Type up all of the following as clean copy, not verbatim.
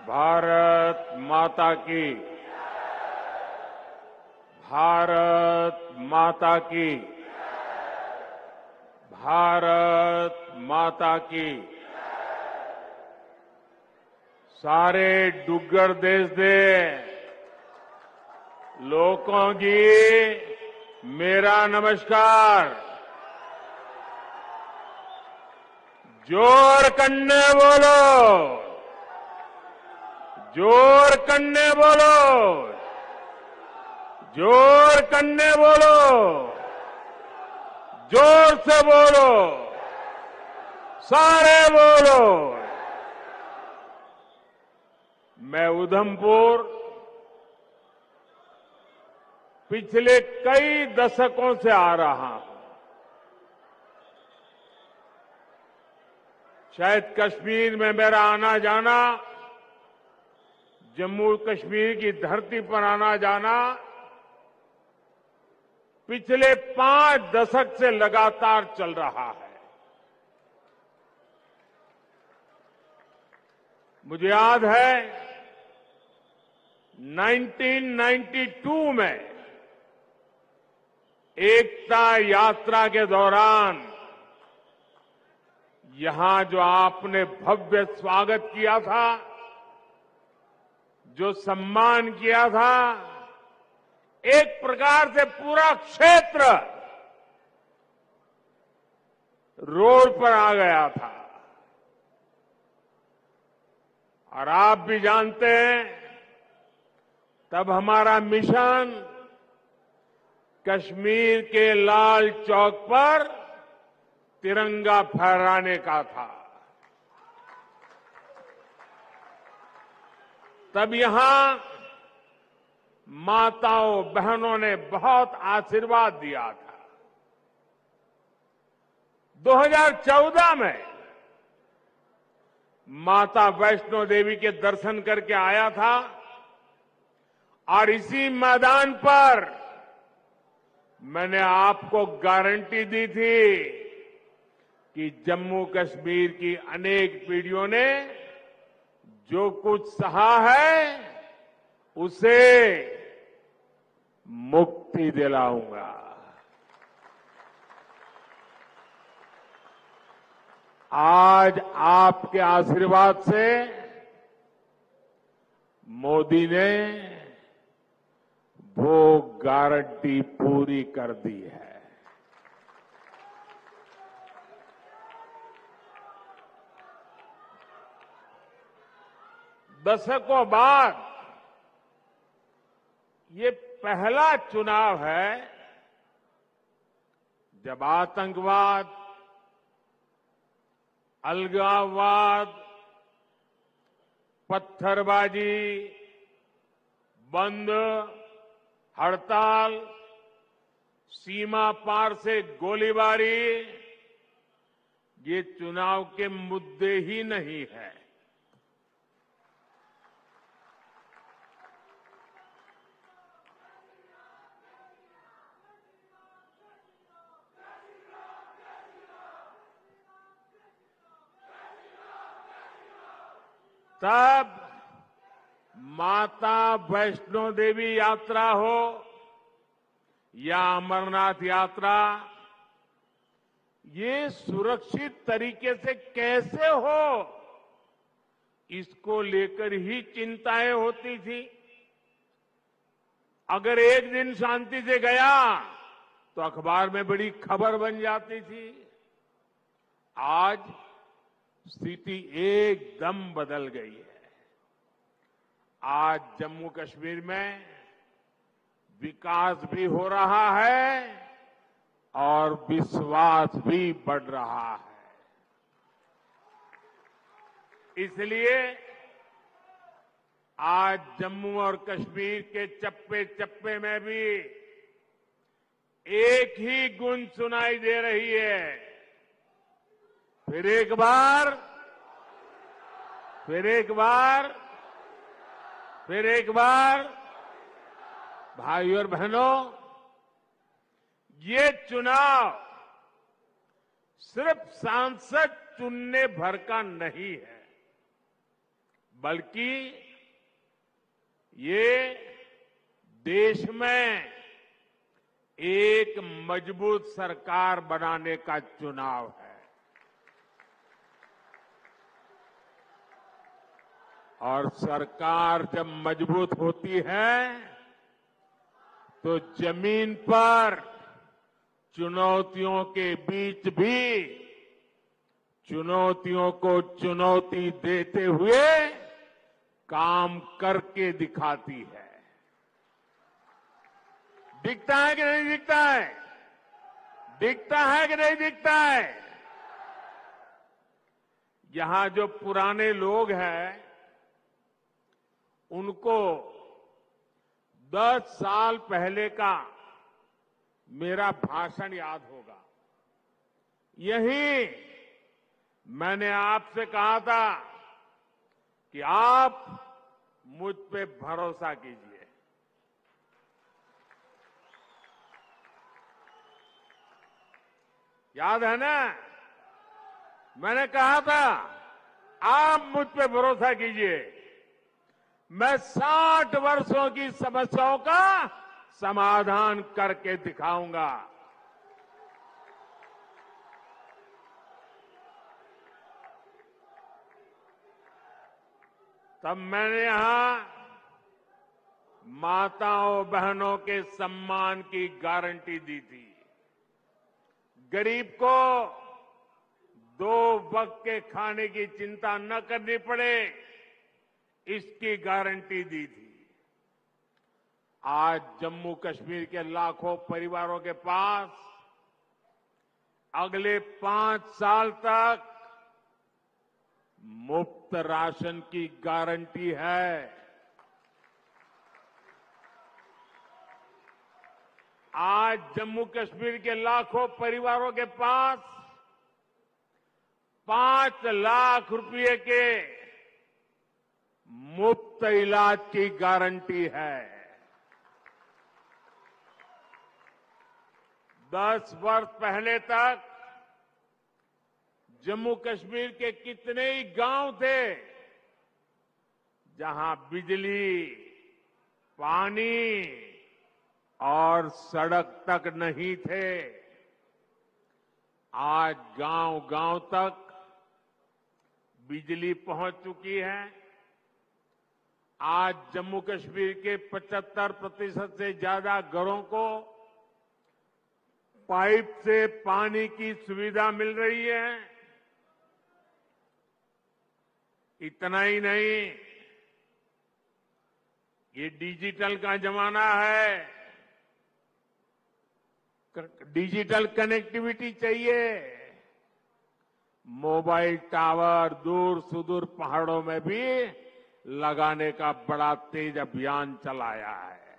भारत माता की, भारत माता की, भारत माता की। सारे डुग्गर देश दे लोगों की मेरा नमस्कार। जोर कन्ने बोलो, जोर कन्ने बोलो, जोर कन्ने बोलो, जोर से बोलो, सारे बोलो। मैं उधमपुर पिछले कई दशकों से आ रहा हूं। शायद कश्मीर में मेरा आना जाना, जम्मू कश्मीर की धरती पर आना जाना पिछले 5 दशक से लगातार चल रहा है। मुझे याद है 1992 में एकता यात्रा के दौरान यहां जो आपने भव्य स्वागत किया था, जो सम्मान किया था, एक प्रकार से पूरा क्षेत्र रोड पर आ गया था। और आप भी जानते हैं, तब हमारा मिशन कश्मीर के लाल चौक पर तिरंगा फहराने का था। तब यहां माताओं बहनों ने बहुत आशीर्वाद दिया था। 2014 में माता वैष्णो देवी के दर्शन करके आया था और इसी मैदान पर मैंने आपको गारंटी दी थी कि जम्मू कश्मीर की अनेक पीढ़ियों ने जो कुछ सहा है उसे मुक्ति दिलाऊंगा। आज आपके आशीर्वाद से मोदी ने वो गारंटी पूरी कर दी है। दशकों बाद ये पहला चुनाव है जब आतंकवाद, अलगाववाद, पत्थरबाजी, बंद, हड़ताल, सीमा पार से गोलीबारी, ये चुनाव के मुद्दे ही नहीं है। तब माता वैष्णो देवी यात्रा हो या अमरनाथ यात्रा, ये सुरक्षित तरीके से कैसे हो, इसको लेकर ही चिंताएं होती थी। अगर एक दिन शांति से गया तो अखबार में बड़ी खबर बन जाती थी। आज स्थिति एकदम बदल गई है। आज जम्मू कश्मीर में विकास भी हो रहा है और विश्वास भी बढ़ रहा है। इसलिए आज जम्मू और कश्मीर के चप्पे चप्पे में भी एक ही गूंज सुनाई दे रही है। फिर एक बार, फिर एक बार, फिर एक बार, भाइयों और बहनों, ये चुनाव सिर्फ सांसद चुनने भर का नहीं है। बल्कि ये देश में एक मजबूत सरकार बनाने का चुनाव है। और सरकार जब मजबूत होती है तो जमीन पर चुनौतियों के बीच भी चुनौतियों को चुनौती देते हुए काम करके दिखाती है। दिखता है कि नहीं दिखता है? दिखता है कि नहीं दिखता है? यहां जो पुराने लोग हैं उनको 10 साल पहले का मेरा भाषण याद होगा। यही मैंने आपसे कहा था कि आप मुझ पे भरोसा कीजिए। याद है ना? मैंने कहा था आप मुझ पे भरोसा कीजिए, मैं 60 वर्षों की समस्याओं का समाधान करके दिखाऊंगा। तब मैंने यहां माताओं बहनों के सम्मान की गारंटी दी थी। गरीब को 2 वक्त के खाने की चिंता न करनी पड़े, इसकी गारंटी दी थी। आज जम्मू कश्मीर के लाखों परिवारों के पास अगले 5 साल तक मुफ्त राशन की गारंटी है। आज जम्मू कश्मीर के लाखों परिवारों के पास 5 लाख रुपए के मुफ्त इलाज की गारंटी है। 10 वर्ष पहले तक जम्मू कश्मीर के कितने ही गांव थे जहां बिजली, पानी और सड़क तक नहीं थे। आज गांव-गांव तक बिजली पहुंच चुकी है। आज जम्मू कश्मीर के 75% से ज्यादा घरों को पाइप से पानी की सुविधा मिल रही है। इतना ही नहीं, ये डिजिटल का जमाना है। डिजिटल कनेक्टिविटी चाहिए। मोबाइल टावर दूर सुदूर पहाड़ों में भी लगाने का बड़ा तेज अभियान चलाया है।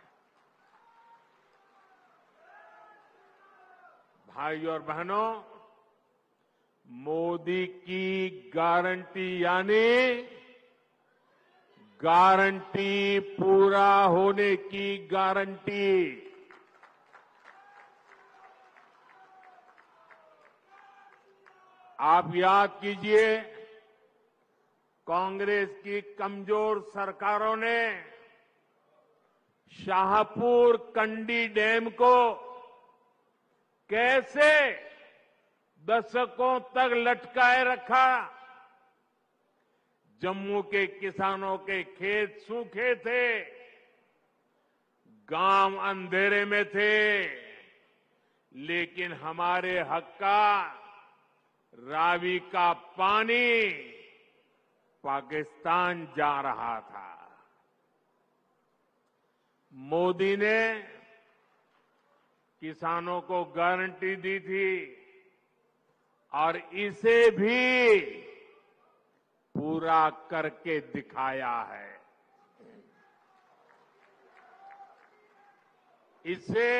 भाइयों और बहनों, मोदी की गारंटी यानी गारंटी पूरा होने की गारंटी। आप याद कीजिए, कांग्रेस की कमजोर सरकारों ने शाहपुर कंडी डैम को कैसे दशकों तक लटकाए रखा। जम्मू के किसानों के खेत सूखे थे, गांव अंधेरे में थे, लेकिन हमारे हक का रावी का पानी पाकिस्तान जा रहा था। मोदी ने किसानों को गारंटी दी थी और इसे भी पूरा करके दिखाया है। इससे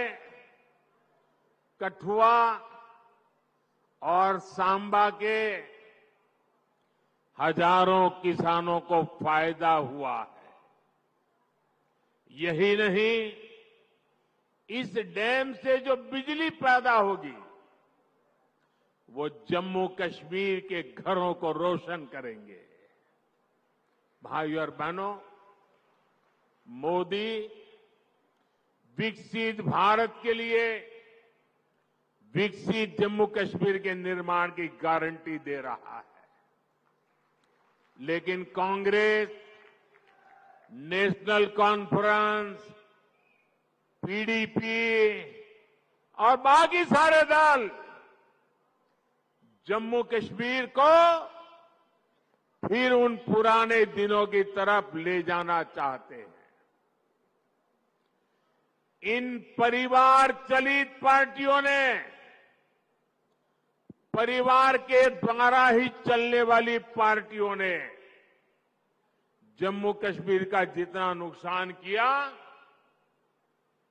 कठुआ और सांबा के हजारों किसानों को फायदा हुआ है। यही नहीं, इस डैम से जो बिजली पैदा होगी वो जम्मू कश्मीर के घरों को रोशन करेंगे। भाइयों और बहनों, मोदी विकसित भारत के लिए विकसित जम्मू कश्मीर के निर्माण की गारंटी दे रहा है। लेकिन कांग्रेस, नेशनल कॉन्फ्रेंस, पीडीपी और बाकी सारे दल जम्मू कश्मीर को फिर उन पुराने दिनों की तरफ ले जाना चाहते हैं। इन परिवार चलित पार्टियों ने, परिवार के द्वारा ही चलने वाली पार्टियों ने जम्मू कश्मीर का जितना नुकसान किया,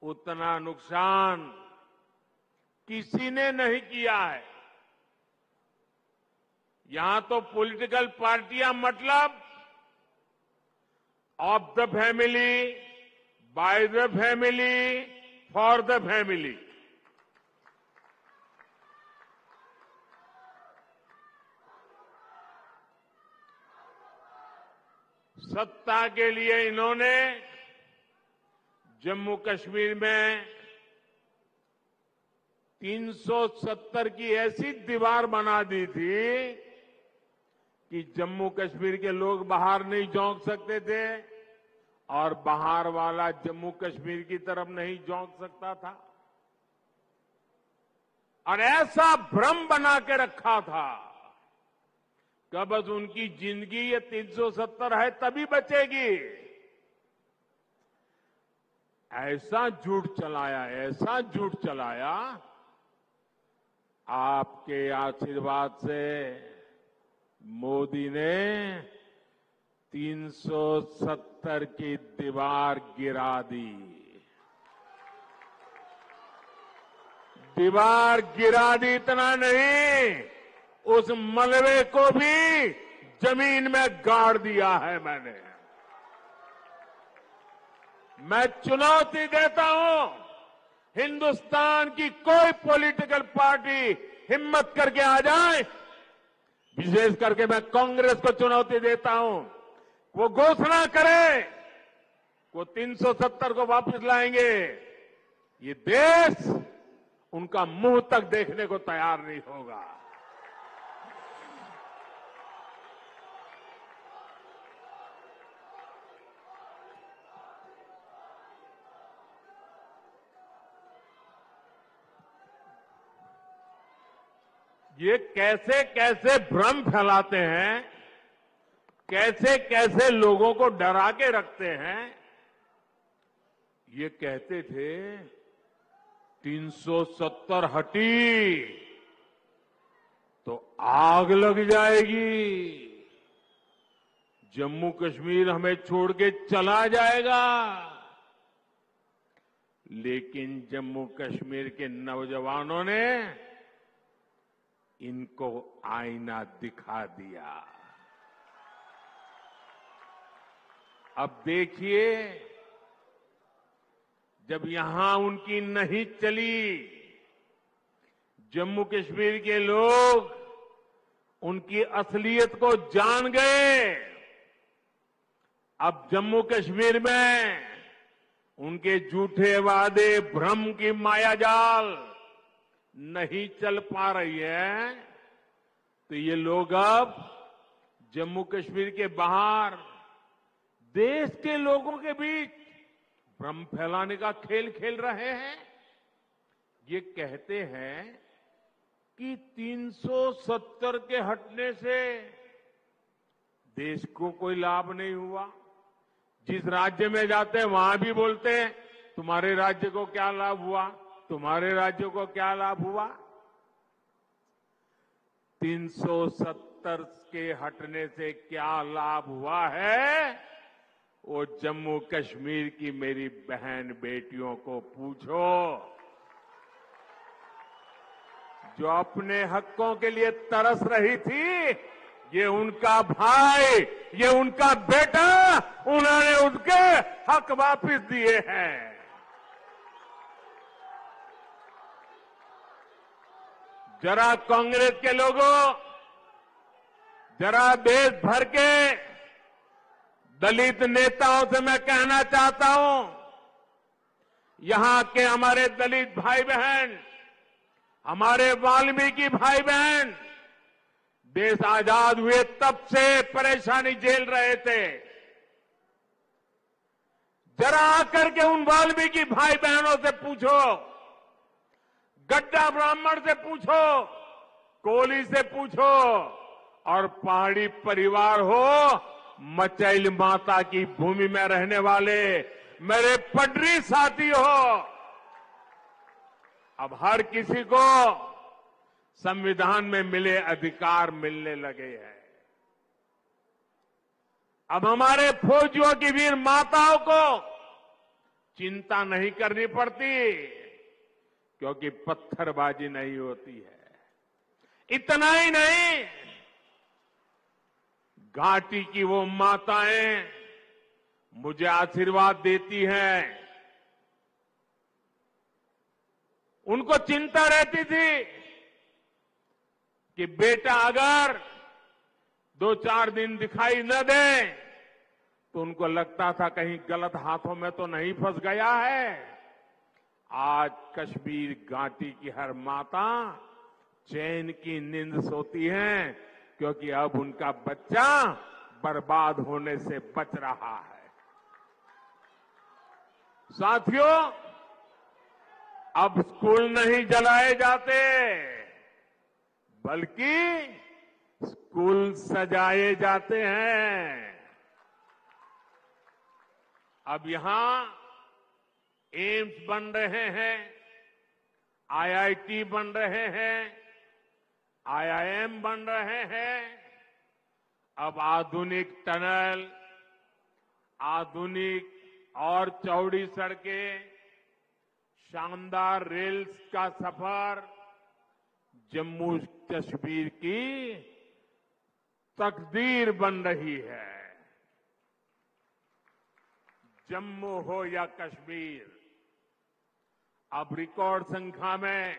उतना नुकसान किसी ने नहीं किया है। यहां तो पॉलिटिकल पार्टियां मतलब of the family, by the family, for the family. सत्ता के लिए इन्होंने जम्मू कश्मीर में 370 की ऐसी दीवार बना दी थी कि जम्मू कश्मीर के लोग बाहर नहीं झोंक सकते थे और बाहर वाला जम्मू कश्मीर की तरफ नहीं झोंक सकता था। और ऐसा भ्रम बना के रखा था कि बस उनकी जिंदगी ये 370 है तभी बचेगी। ऐसा झूठ चलाया, ऐसा झूठ चलाया। आपके आशीर्वाद से मोदी ने 370 की दीवार गिरा दी। दीवार गिरा दी इतना नहीं, उस मलबे को भी जमीन में गाड़ दिया है मैंने। मैं चुनौती देता हूं, हिंदुस्तान की कोई पॉलिटिकल पार्टी हिम्मत करके आ जाए। विशेष करके मैं कांग्रेस को चुनौती देता हूं, वो घोषणा करे वो 370 को वापस लाएंगे। ये देश उनका मुंह तक देखने को तैयार नहीं होगा। ये कैसे कैसे भ्रम फैलाते हैं, कैसे कैसे लोगों को डरा के रखते हैं। ये कहते थे 370 हटी तो आग लग जाएगी, जम्मू कश्मीर हमें छोड़ के चला जाएगा। लेकिन जम्मू कश्मीर के नौजवानों ने इनको आईना दिखा दिया। अब देखिए, जब यहां उनकी नहीं चली, जम्मू कश्मीर के लोग उनकी असलियत को जान गए। अब जम्मू कश्मीर में उनके झूठे वादे, भ्रम की मायाजाल नहीं चल पा रही है, तो ये लोग अब जम्मू कश्मीर के बाहर देश के लोगों के बीच भ्रम फैलाने का खेल खेल रहे हैं। ये कहते हैं कि 370 के हटने से देश को कोई लाभ नहीं हुआ। जिस राज्य में जाते हैं वहां भी बोलते हैं तुम्हारे राज्य को क्या लाभ हुआ, तुम्हारे राज्य को क्या लाभ हुआ। 370 के हटने से क्या लाभ हुआ है, वो जम्मू कश्मीर की मेरी बहन बेटियों को पूछो, जो अपने हकों के लिए तरस रही थी। ये उनका भाई, ये उनका बेटा, उन्होंने उनके हक वापस दिए हैं। जरा कांग्रेस के लोगों, जरा देश भर के दलित नेताओं से मैं कहना चाहता हूं, यहां के हमारे दलित भाई बहन, हमारे वाल्मीकि भाई बहन देश आजाद हुए तब से परेशानी झेल रहे थे। जरा आकर के उन वाल्मीकि भाई बहनों से पूछो, गड्ढा ब्राह्मण से पूछो, कोली से पूछो, और पहाड़ी परिवार हो, मचैल माता की भूमि में रहने वाले मेरे पटरी साथी हो, अब हर किसी को संविधान में मिले अधिकार मिलने लगे हैं। अब हमारे फौजियों की वीर माताओं को चिंता नहीं करनी पड़ती, क्योंकि पत्थरबाजी नहीं होती है। इतना ही नहीं, घाटी की वो माताएं मुझे आशीर्वाद देती हैं। उनको चिंता रहती थी कि बेटा अगर 2-4 दिन दिखाई न दे तो उनको लगता था कहीं गलत हाथों में तो नहीं फंस गया है। आज कश्मीर घाटी की हर माता चैन की नींद सोती है, क्योंकि अब उनका बच्चा बर्बाद होने से बच रहा है। साथियों, अब स्कूल नहीं जलाए जाते, बल्कि स्कूल सजाए जाते हैं। अब यहां एम्स बन रहे हैं, आईआईटी बन रहे हैं, आईआईएम बन रहे हैं। अब आधुनिक टनल, आधुनिक और चौड़ी सड़कें, शानदार रेल्स का सफर जम्मू कश्मीर की तकदीर बन रही है। जम्मू हो या कश्मीर, अब रिकॉर्ड संख्या में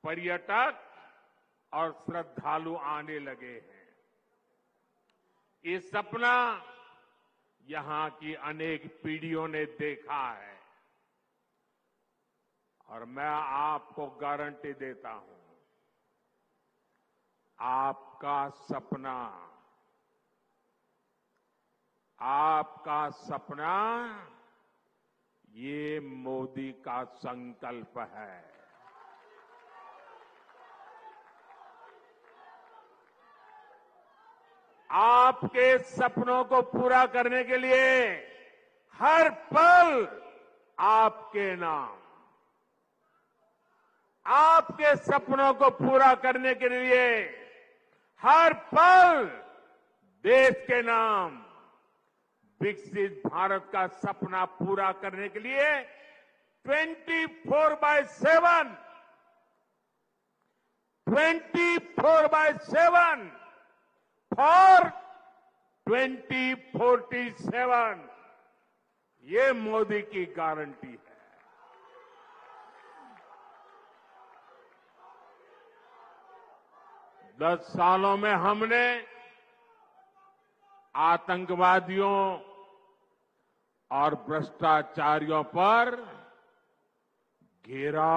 पर्यटक और श्रद्धालु आने लगे हैं। ये सपना यहां की अनेक पीढ़ियों ने देखा है, और मैं आपको गारंटी देता हूं, आपका सपना ये मोदी का संकल्प है। आपके सपनों को पूरा करने के लिए हर पल आपके नाम, आपके सपनों को पूरा करने के लिए हर पल देश के नाम, विकसित भारत का सपना पूरा करने के लिए 24/7 फॉर 2047 ये मोदी की गारंटी है। दस सालों में हमने आतंकवादियों और भ्रष्टाचारियों पर घेरा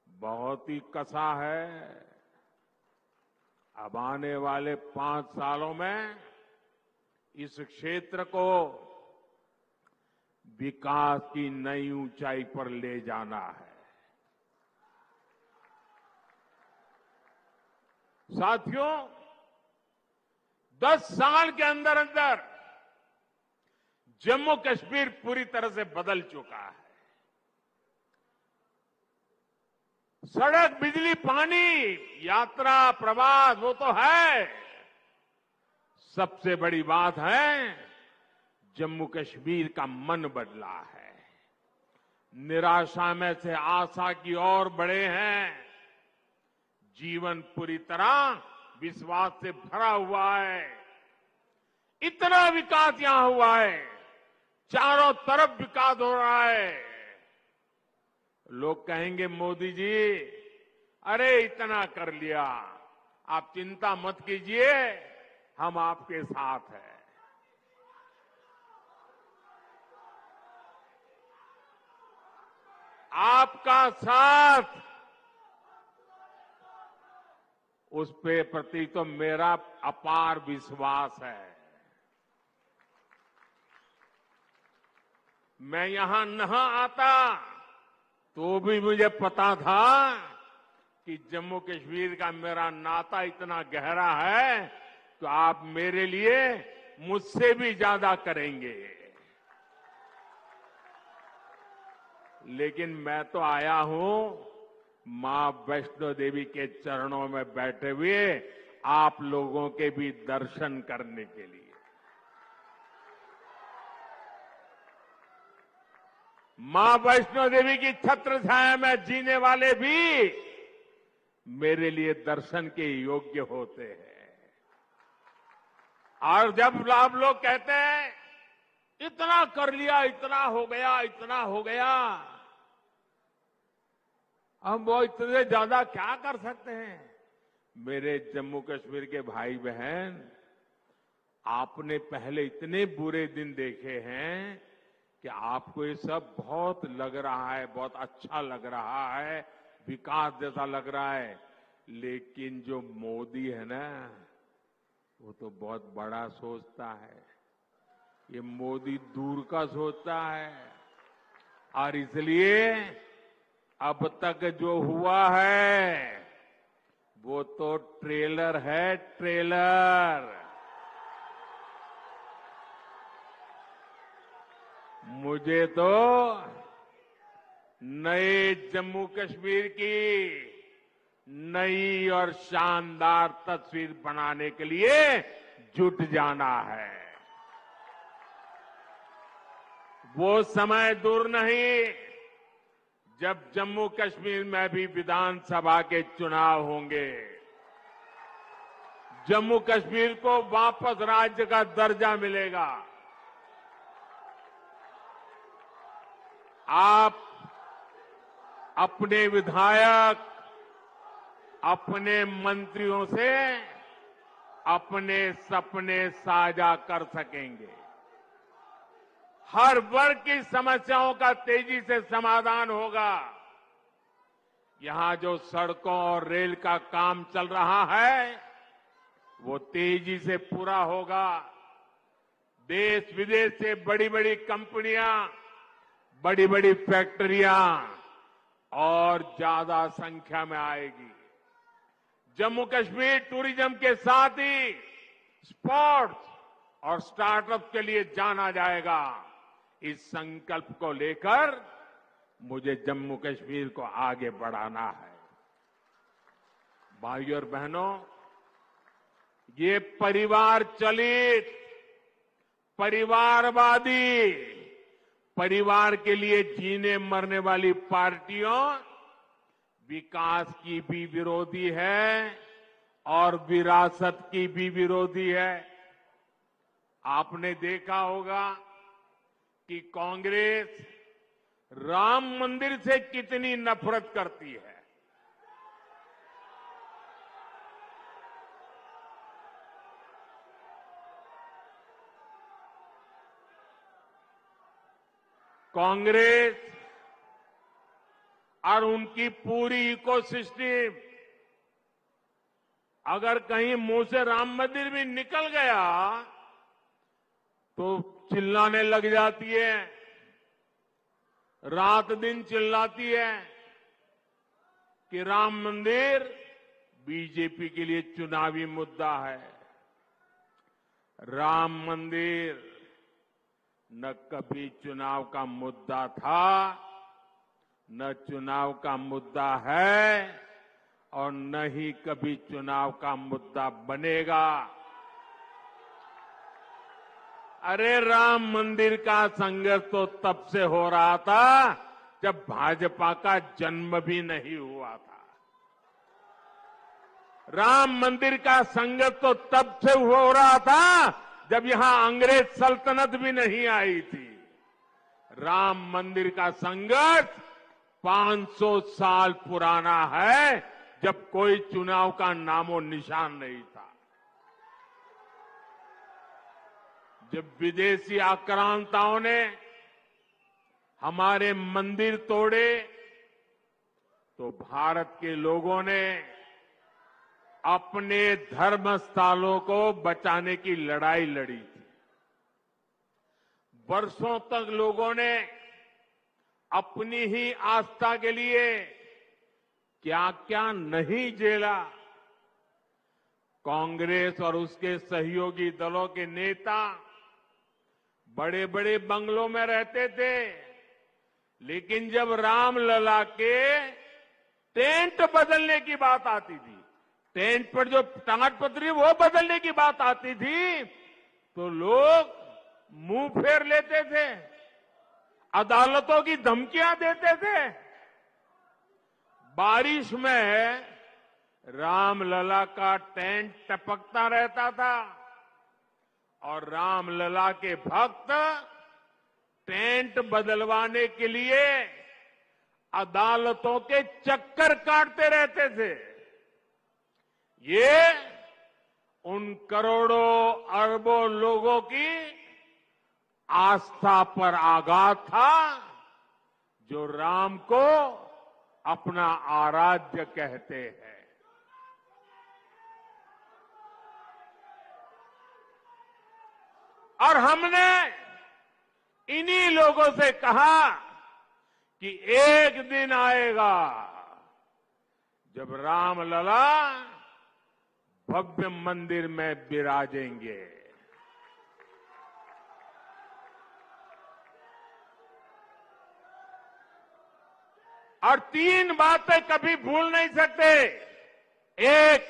बहुत ही कसा है। अब आने वाले 5 सालों में इस क्षेत्र को विकास की नई ऊंचाई पर ले जाना है। साथियों, 10 साल के अंदर अंदर जम्मू कश्मीर पूरी तरह से बदल चुका है। सड़क, बिजली, पानी, यात्रा, प्रवास वो तो है, सबसे बड़ी बात है जम्मू कश्मीर का मन बदला है। निराशा में से आशा की ओर बढ़े हैं। जीवन पूरी तरह विश्वास से भरा हुआ है। इतना विकास यहां हुआ है, चारों तरफ विकास हो रहा है। लोग कहेंगे मोदी जी अरे इतना कर लिया, आप चिंता मत कीजिए, हम आपके साथ हैं। आपका साथ, उस पे प्रति तो मेरा अपार विश्वास है। मैं यहां न आता तो भी मुझे पता था कि जम्मू कश्मीर का मेरा नाता इतना गहरा है तो आप मेरे लिए मुझसे भी ज्यादा करेंगे। लेकिन मैं तो आया हूं मां वैष्णो देवी के चरणों में बैठे हुए आप लोगों के भी दर्शन करने के लिए। मां वैष्णो देवी की छत्र छाया में जीने वाले भी मेरे लिए दर्शन के योग्य होते हैं। और जब आप लोग कहते हैं इतना कर लिया, इतना हो गया, इतना हो गया, हम वो इतने ज्यादा क्या कर सकते हैं? मेरे जम्मू कश्मीर के भाई बहन, आपने पहले इतने बुरे दिन देखे हैं कि आपको ये सब बहुत लग रहा है, बहुत अच्छा लग रहा है, विकास जैसा लग रहा है। लेकिन जो मोदी है ना, वो तो बहुत बड़ा सोचता है। ये मोदी दूर का सोचता है और इसलिए अब तक जो हुआ है वो तो ट्रेलर है, ट्रेलर। मुझे तो नए जम्मू कश्मीर की नई और शानदार तस्वीर बनाने के लिए जुट जाना है। वो समय दूर नहीं जब जम्मू कश्मीर में भी विधानसभा के चुनाव होंगे। जम्मू कश्मीर को वापस राज्य का दर्जा मिलेगा। आप अपने विधायक, अपने मंत्रियों से अपने सपने साझा कर सकेंगे। हर वर्ग की समस्याओं का तेजी से समाधान होगा। यहां जो सड़कों और रेल का काम चल रहा है वो तेजी से पूरा होगा। देश विदेश से बड़ी बड़ी कंपनियां, बड़ी बड़ी फैक्ट्रियां और ज्यादा संख्या में आएगी। जम्मू कश्मीर टूरिज्म के साथ ही स्पोर्ट्स और स्टार्टअप के लिए जाना जाएगा। इस संकल्प को लेकर मुझे जम्मू कश्मीर को आगे बढ़ाना है। भाइयों और बहनों, ये परिवार चलित, परिवारवादी, परिवार के लिए जीने मरने वाली पार्टियों विकास की भी विरोधी है और विरासत की भी विरोधी है। आपने देखा होगा कि कांग्रेस राम मंदिर से कितनी नफरत करती है। कांग्रेस और उनकी पूरी इकोसिस्टम अगर कहीं मुंह से राम मंदिर भी निकल गया तो चिल्लाने लग जाती है, रात दिन चिल्लाती है कि राम मंदिर बीजेपी के लिए चुनावी मुद्दा है। राम मंदिर न कभी चुनाव का मुद्दा था, न चुनाव का मुद्दा है और न ही कभी चुनाव का मुद्दा बनेगा। अरे राम मंदिर का संघर्ष तो तब से हो रहा था जब भाजपा का जन्म भी नहीं हुआ था। राम मंदिर का संघर्ष तो तब से हो रहा था जब यहां अंग्रेज सल्तनत भी नहीं आई थी। राम मंदिर का संघर्ष 500 साल पुराना है, जब कोई चुनाव का नामो निशान नहीं था। जब विदेशी आक्रांताओं ने हमारे मंदिर तोड़े, तो भारत के लोगों ने अपने धर्म स्थलों को बचाने की लड़ाई लड़ी थी। वर्षों तक लोगों ने अपनी ही आस्था के लिए क्या क्या नहीं झेला। कांग्रेस और उसके सहयोगी दलों के नेता बड़े बड़े बंगलों में रहते थे, लेकिन जब रामलला के टेंट बदलने की बात आती थी, टेंट पर जो ताड़पत्री वो बदलने की बात आती थी, तो लोग मुंह फेर लेते थे, अदालतों की धमकियां देते थे। बारिश में रामलला का टेंट टपकता रहता था और रामलला के भक्त टेंट बदलवाने के लिए अदालतों के चक्कर काटते रहते थे। ये उन करोड़ों अरबों लोगों की आस्था पर आघात था जो राम को अपना आराध्य कहते हैं। और हमने इन्हीं लोगों से कहा कि एक दिन आएगा जब रामलला भव्य मंदिर में विराजेंगे। और तीन बातें कभी भूल नहीं सकते। एक,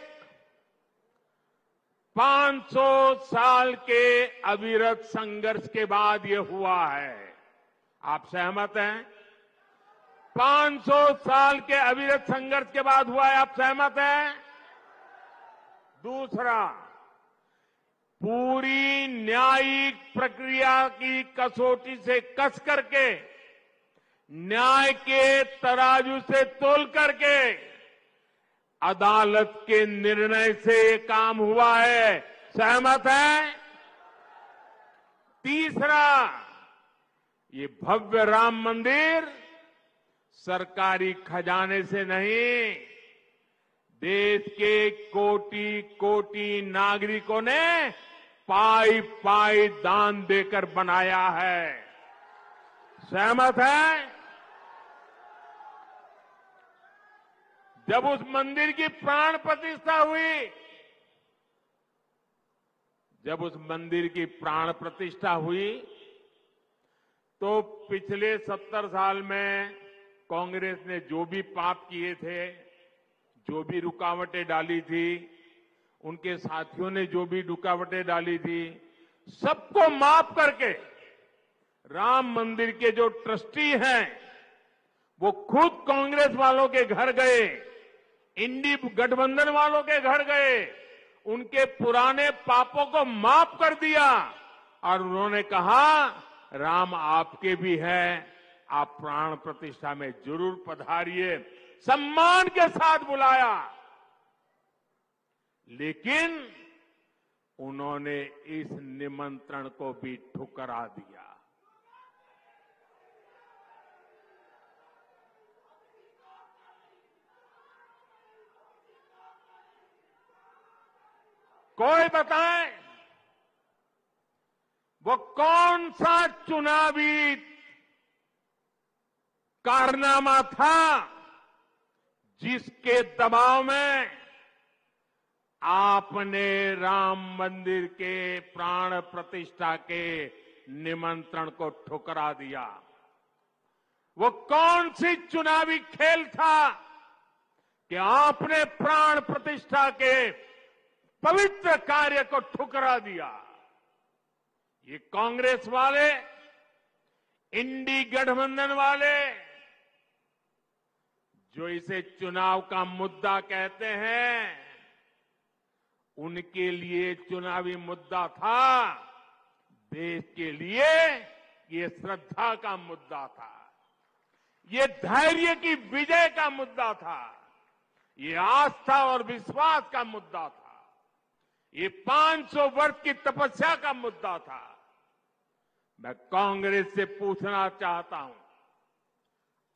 500 साल के अविरत संघर्ष के बाद ये हुआ है। आप सहमत हैं? 500 साल के अविरत संघर्ष के बाद हुआ है। आप सहमत हैं? दूसरा, पूरी न्यायिक प्रक्रिया की कसौटी से कस करके, न्याय के तराजू से तोल करके अदालत के निर्णय से ये काम हुआ है। सहमत है? तीसरा, ये भव्य राम मंदिर सरकारी खजाने से नहीं, देश के कोटि कोटि नागरिकों ने पाई पाई दान देकर बनाया है। सहमत है? जब उस मंदिर की प्राण प्रतिष्ठा हुई, जब उस मंदिर की प्राण प्रतिष्ठा हुई, तो पिछले 70 साल में कांग्रेस ने जो भी पाप किए थे, जो भी रुकावटें डाली थी, उनके साथियों ने जो भी रुकावटें डाली थी, सबको माफ करके राम मंदिर के जो ट्रस्टी हैं, वो खुद कांग्रेस वालों के घर गए, इंडी गठबंधन वालों के घर गए, उनके पुराने पापों को माफ कर दिया और उन्होंने कहा राम आपके भी है, आप प्राण प्रतिष्ठा में जरूर पधारिए। सम्मान के साथ बुलाया, लेकिन उन्होंने इस निमंत्रण को भी ठुकरा दिया। कोई बताए वो कौन सा चुनावी कारनामा था जिसके दबाव में आपने राम मंदिर के प्राण प्रतिष्ठा के निमंत्रण को ठुकरा दिया? वो कौन सी चुनावी खेल था कि आपने प्राण प्रतिष्ठा के पवित्र कार्य को ठुकरा दिया? ये कांग्रेस वाले, इंडी गठबंधन वाले, जो इसे चुनाव का मुद्दा कहते हैं, उनके लिए चुनावी मुद्दा था, देश के लिए ये श्रद्धा का मुद्दा था, ये धैर्य की विजय का मुद्दा था, ये आस्था और विश्वास का मुद्दा था, ये 500 वर्ष की तपस्या का मुद्दा था। मैं कांग्रेस से पूछना चाहता हूं,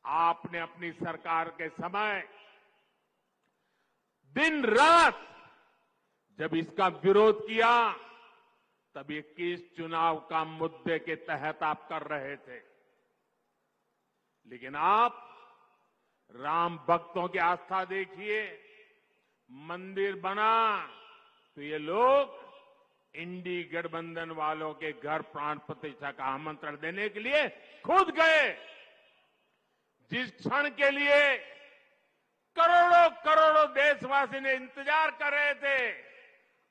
आपने अपनी सरकार के समय दिन रात जब इसका विरोध किया तब 21 चुनाव का मुद्दे के तहत आप कर रहे थे। लेकिन आप राम भक्तों की आस्था देखिए, मंदिर बना तो ये लोग इंडी गठबंधन वालों के घर प्राण प्रतिष्ठा का आमंत्रण देने के लिए खुद गए। जिस क्षण के लिए करोड़ों करोड़ों देशवासी ने इंतजार कर रहे थे,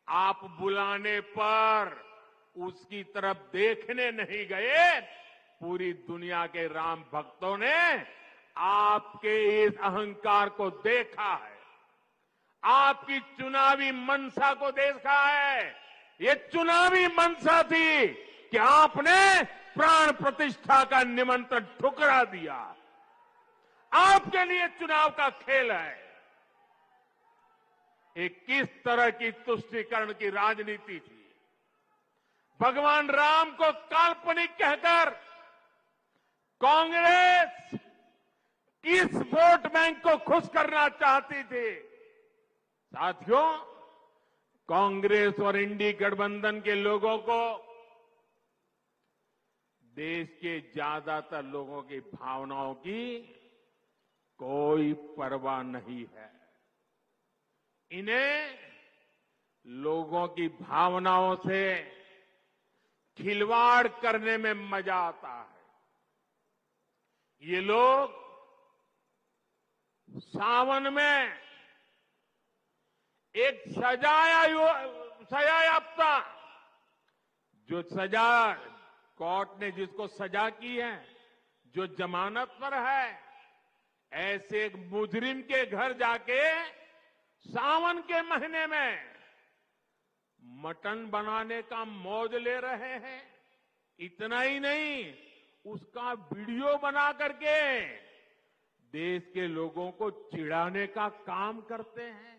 आप बुलाने पर उसकी तरफ देखने नहीं गए। पूरी दुनिया के राम भक्तों ने आपके इस अहंकार को देखा है, आपकी चुनावी मंशा को देखा है। ये चुनावी मंशा थी कि आपने प्राण प्रतिष्ठा का निमंत्रण ठुकरा दिया। आपके लिए चुनाव का खेल है। एक किस तरह की तुष्टीकरण की राजनीति थी। भगवान राम को काल्पनिक कहकर कांग्रेस किस वोट बैंक को खुश करना चाहती थी। साथियों, कांग्रेस और इंडी गठबंधन के लोगों को देश के ज्यादातर लोगों की भावनाओं की कोई परवाह नहीं है। इन्हें लोगों की भावनाओं से खिलवाड़ करने में मजा आता है। ये लोग सावन में एक सजायाफ्ता जो सजा कोर्ट ने जिसको सजा की है, जो जमानत पर है, ऐसे एक मुजरिम के घर जाके सावन के महीने में मटन बनाने का मौज ले रहे हैं। इतना ही नहीं, उसका वीडियो बना करके देश के लोगों को चिढ़ाने का काम करते हैं।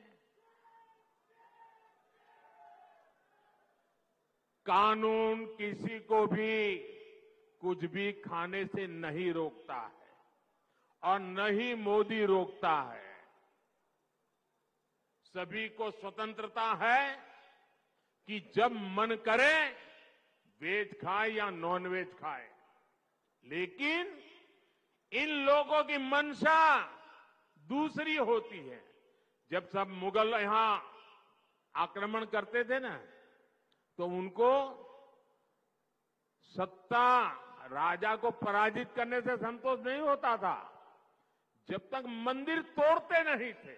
कानून किसी को भी कुछ भी खाने से नहीं रोकता है और न ही मोदी रोकता है। सभी को स्वतंत्रता है कि जब मन करे वेज खाए या नॉन वेज खाए। लेकिन इन लोगों की मंशा दूसरी होती है। जब सब मुगल यहां आक्रमण करते थे ना, तो उनको सत्ता राजा को पराजित करने से संतोष नहीं होता था। जब तक मंदिर तोड़ते नहीं थे,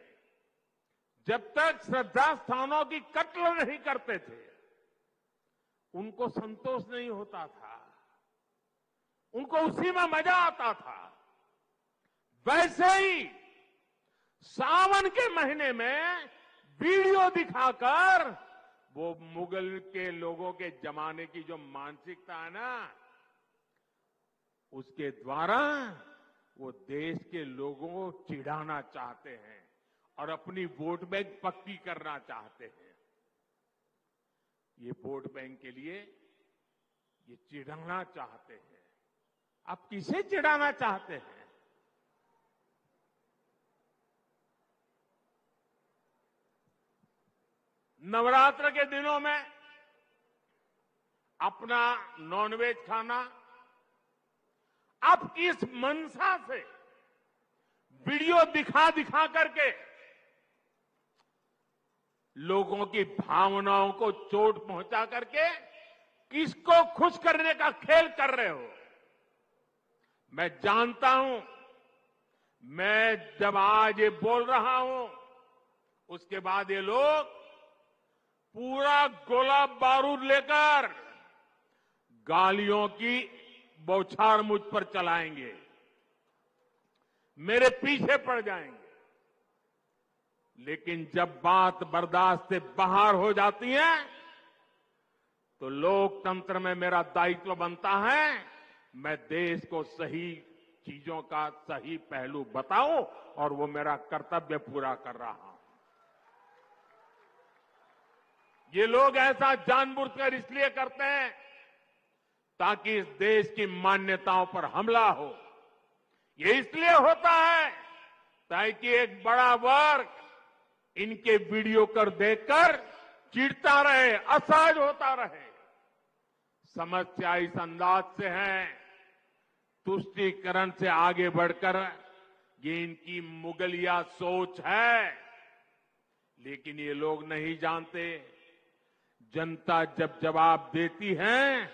जब तक श्रद्धा स्थानों की कत्ल नहीं करते थे, उनको संतोष नहीं होता था। उनको उसी में मजा आता था। वैसे ही सावन के महीने में वीडियो दिखाकर वो मुगल के लोगों के जमाने की जो मानसिकता है ना, उसके द्वारा वो देश के लोगों को चिढ़ाना चाहते हैं और अपनी वोट बैंक पक्की करना चाहते हैं। ये वोट बैंक के लिए ये चिढ़ाना चाहते हैं। आप किसे चिढ़ाना चाहते हैं? नवरात्र के दिनों में अपना नॉनवेज खाना, आप किस मंशा से वीडियो दिखा दिखा करके लोगों की भावनाओं को चोट पहुंचा करके किसको खुश करने का खेल कर रहे हो? मैं जानता हूं, मैं जब आज ये बोल रहा हूं, उसके बाद ये लोग पूरा गोला बारूद लेकर गालियों की बौछार मुझ पर चलाएंगे, मेरे पीछे पड़ जाएंगे। लेकिन जब बात बर्दाश्त से बाहर हो जाती है तो लोकतंत्र में मेरा दायित्व बनता है, मैं देश को सही चीजों का सही पहलू बताऊं और वो मेरा कर्तव्य पूरा कर रहा हूं। ये लोग ऐसा जानबूझकर इसलिए करते हैं ताकि इस देश की मान्यताओं पर हमला हो, ये इसलिए होता है ताकि एक बड़ा वर्ग इनके वीडियो कर देखकर चिढ़ता रहे, असहज होता रहे। समस्या इस अंदाज से है, तुष्टीकरण से आगे बढ़कर ये इनकी मुगलिया सोच है। लेकिन ये लोग नहीं जानते, जनता जब जवाब देती है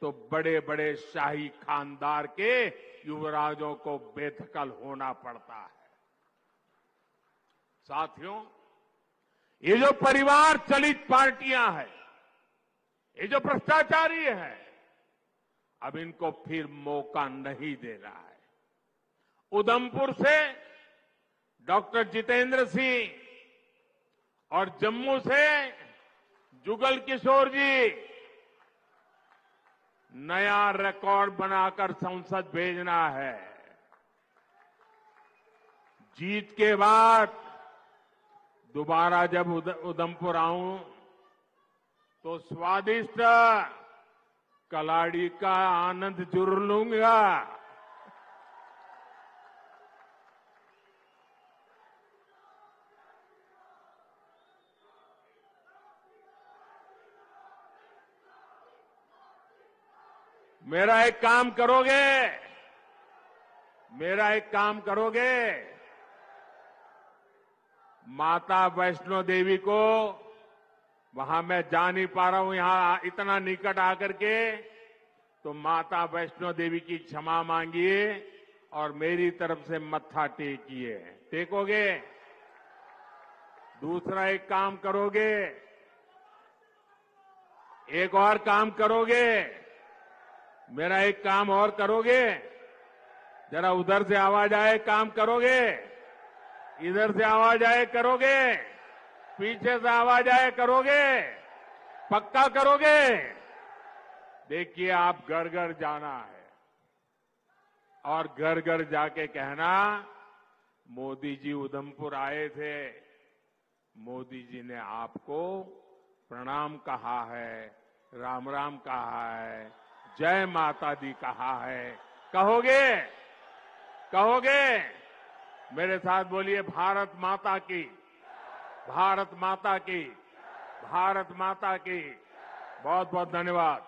तो बड़े बड़े शाही खानदार के युवराजों को बेदखल होना पड़ता है। साथियों, ये जो परिवार चलित पार्टियां हैं, ये जो भ्रष्टाचारी है, अब इनको फिर मौका नहीं देना है। उधमपुर से डॉक्टर जितेंद्र सिंह और जम्मू से जुगल किशोर जी नया रिकॉर्ड बनाकर संसद भेजना है। जीत के बाद दोबारा जब उधमपुर आऊं तो स्वादिष्ट कलाड़ी का आनंद जरूर लूंगा। मेरा एक काम करोगे, माता वैष्णो देवी को, वहां मैं जा नहीं पा रहा हूं यहां इतना निकट आकर के, तो माता वैष्णो देवी की क्षमा मांगिए और मेरी तरफ से मत्था टेकिए। टेकोगे? दूसरा एक काम करोगे, एक और काम करोगे, मेरा एक काम और करोगे, जरा उधर से आवाज आए, काम करोगे, इधर से आवाज आए करोगे, पीछे से आवाज आए करोगे, पक्का करोगे? देखिए, आप घर घर जाना है और घर घर जाके कहना, मोदी जी उधमपुर आए थे, मोदी जी ने आपको प्रणाम कहा है, राम राम कहा है, जय माता दी कहा है। कहोगे? मेरे साथ बोलिए, भारत माता की, भारत माता की, भारत माता की। बहुत बहुत धन्यवाद।